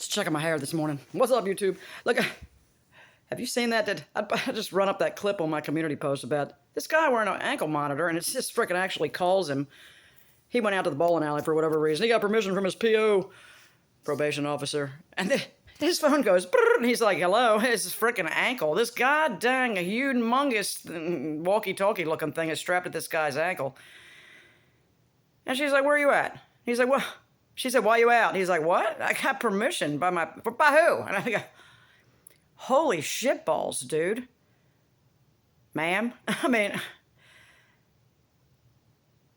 Just checking my hair this morning. What's up, YouTube? Look, have you seen that? I just run up that clip on my community post about this guy wearing an ankle monitor, and it's just freaking actually calls him. He went out to the bowling alley for whatever reason. He got permission from his PO, probation officer, and his phone goes, and he's like, hello, his freaking ankle. This god dang, a humongous walkie-talkie looking thing is strapped at this guy's ankle. And she's like, where are you at? He's like, well, she said, why you out? He's like, what? I got permission by who? And I go, holy shitballs, dude. Ma'am? I mean,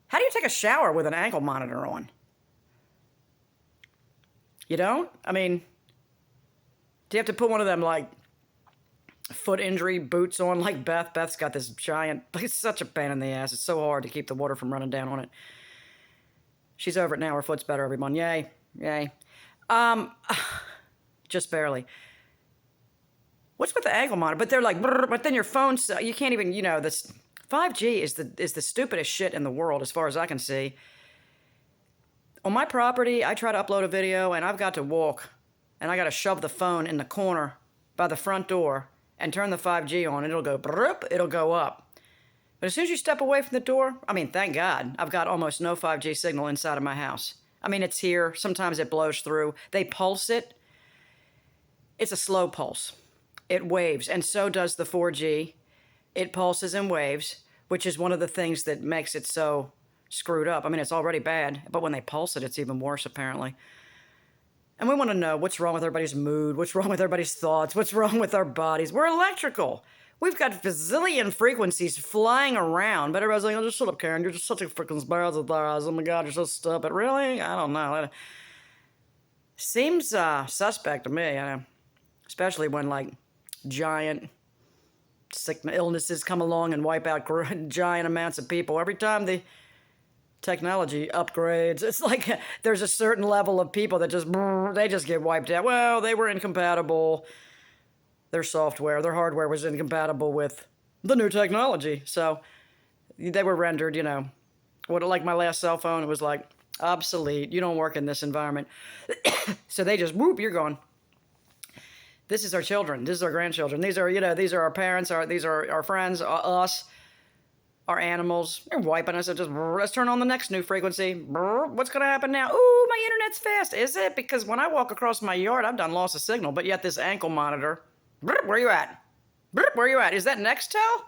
how do you take a shower with an ankle monitor on? You don't? I mean, do you have to put one of them, like, foot injury boots on like Beth? Beth's got this giant, it's such a pain in the ass. It's so hard to keep the water from running down on it. She's over it now. Her foot's better, everyone. Yay. Yay. Just barely. What's with the ankle monitor? But they're like, but then your phone, you can't even, this 5G is the stupidest shit in the world as far as I can see. On my property, I try to upload a video and I've got to walk and I got to shove the phone in the corner by the front door and turn the 5G on. It'll go, it'll go up. But as soon as you step away from the door, I mean, thank God, I've got almost no 5G signal inside of my house. I mean, it's here. Sometimes it blows through. They pulse it. It's a slow pulse. It waves, and so does the 4G. It pulses and waves, which is one of the things that makes it so screwed up. I mean, it's already bad, but when they pulse it, it's even worse, apparently. And we want to know what's wrong with everybody's mood, what's wrong with everybody's thoughts, what's wrong with our bodies. We're electrical. We've got bazillion frequencies flying around, but everybody's like, oh, just shut up, Karen. You're just such a freaking spaz. Oh my God, you're so stupid. Really? I don't know. Seems suspect to me, especially when, like, giant illnesses come along and wipe out giant amounts of people. Every time the technology upgrades, it's like there's a certain level of people that they just get wiped out. Well, they were incompatible. Their software, their hardware was incompatible with the new technology. So they were rendered, like my last cell phone, it was like obsolete. You don't work in this environment. So they just, whoop, you're gone. This is our children. This is our grandchildren. These are, these are our parents. These are our friends, us, our animals. They're wiping us. Just, let's turn on the next new frequency. What's going to happen now? Ooh, my internet's fast. Is it? Because when I walk across my yard, I've done lost a signal. But yet this ankle monitor, where you at? Where you at? Is that Nextel?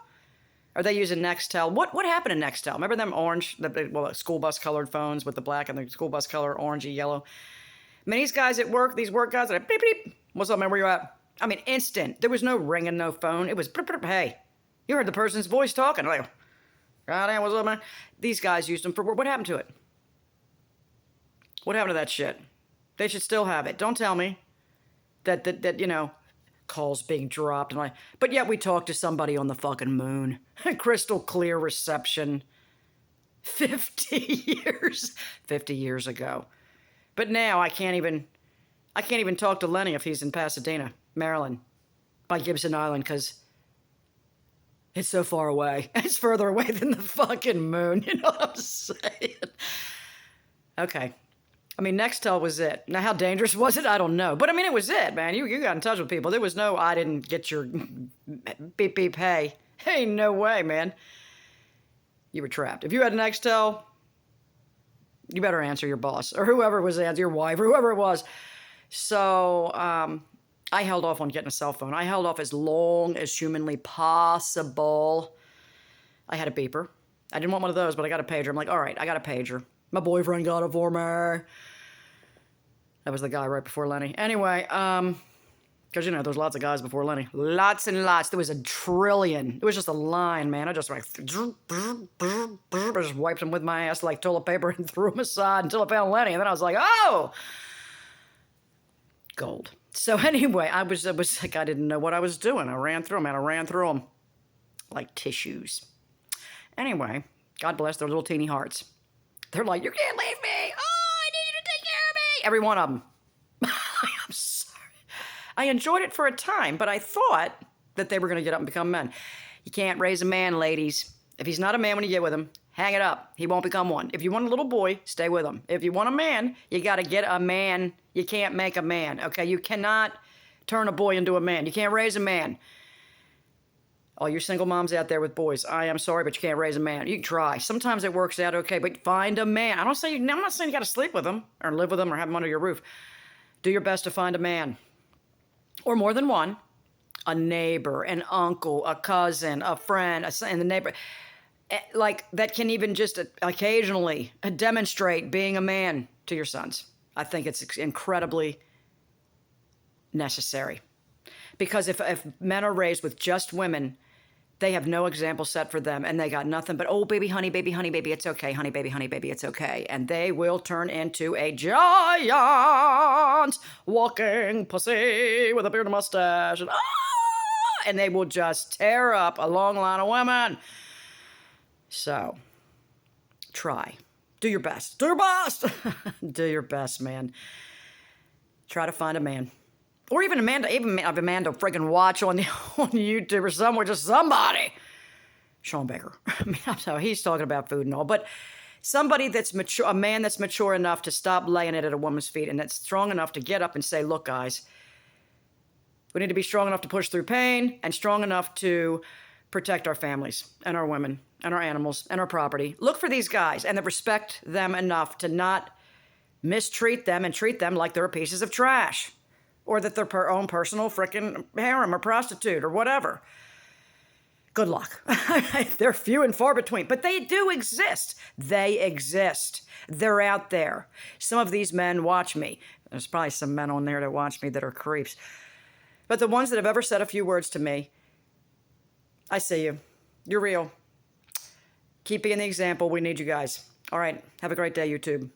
Are they using Nextel? What happened to Nextel? Remember them orange, the school bus colored phones with the black and the school bus color orangey yellow? I mean, these guys at work, these work guys, beep, beep. What's up, man? Where you at? I mean, instant. There was no ringing, no phone. It was, hey, you heard the person's voice talking. Like, God damn, what's up, man? These guys used them for work. What happened to it? What happened to that shit? They should still have it. Don't tell me that calls being dropped. But yet we talked to somebody on the fucking moon. Crystal clear reception. 50 years ago. But now I can't even talk to Lenny if he's in Pasadena, Maryland, by Gibson Island, because it's so far away. It's further away than the fucking moon. You know what I'm saying? Okay. I mean, Nextel was it. Now, how dangerous was it? I don't know. But, I mean, it was it, man. You got in touch with people. There was no, I didn't get your beep, beep, hey. Hey, no way, man. You were trapped. If you had Nextel, you better answer your boss or whoever was answering, your wife or whoever it was. So, I held off on getting a cell phone. I held off as long as humanly possible. I had a beeper. I didn't want one of those, but I got a pager. I'm like, all right, I got a pager. My boyfriend got it for me. That was the guy right before Lenny. Anyway, because, there's lots of guys before Lenny. Lots and lots. There was a trillion. It was just a line, man. I just wiped them with my ass like toilet paper and threw them aside until I found Lenny. And then I was like, oh! Gold. So anyway, I was like, I didn't know what I was doing. I ran through them, and I ran through them like tissues. Anyway, God bless their little teeny hearts. They're like, you can't leave me. Oh, I need you to take care of me. Every one of them. I'm sorry. I enjoyed it for a time, but I thought that they were going to get up and become men. You can't raise a man, ladies. If he's not a man when you get with him, hang it up. He won't become one. If you want a little boy, stay with him. If you want a man, you got to get a man. You can't make a man, okay? You cannot turn a boy into a man. You can't raise a man. All you single moms out there with boys, I am sorry, but you can't raise a man. You can try. Sometimes it works out okay, but find a man. I'm not saying you got to sleep with him or live with him or have him under your roof. Do your best to find a man, or more than one, a neighbor, an uncle, a cousin, a friend, in the neighbor, like that can even just occasionally demonstrate being a man to your sons. I think it's incredibly necessary, because if men are raised with just women, they have no example set for them, and they got nothing but, oh, baby, honey, baby, it's okay, honey, baby, it's okay. And they will turn into a giant walking pussy with a beard and mustache, and they will just tear up a long line of women. So, try. Do your best. Do your best! Do your best, man. Try to find a man. Or even Amanda friggin' Watch on YouTube or somewhere, just somebody. Sean Baker. I mean, I know he's talking about food and all, but somebody that's mature, a man that's mature enough to stop laying it at a woman's feet, and that's strong enough to get up and say, look, guys, we need to be strong enough to push through pain and strong enough to protect our families and our women and our animals and our property. Look for these guys and respect them enough to not mistreat them and treat them like they're pieces of trash, or that they're their own personal frickin' harem or prostitute or whatever. Good luck. They're few and far between, but they do exist. They exist. They're out there. Some of these men watch me. There's probably some men on there that watch me that are creeps. But the ones that have ever said a few words to me, I see you. You're real. Keep being the example. We need you guys. All right. Have a great day, YouTube.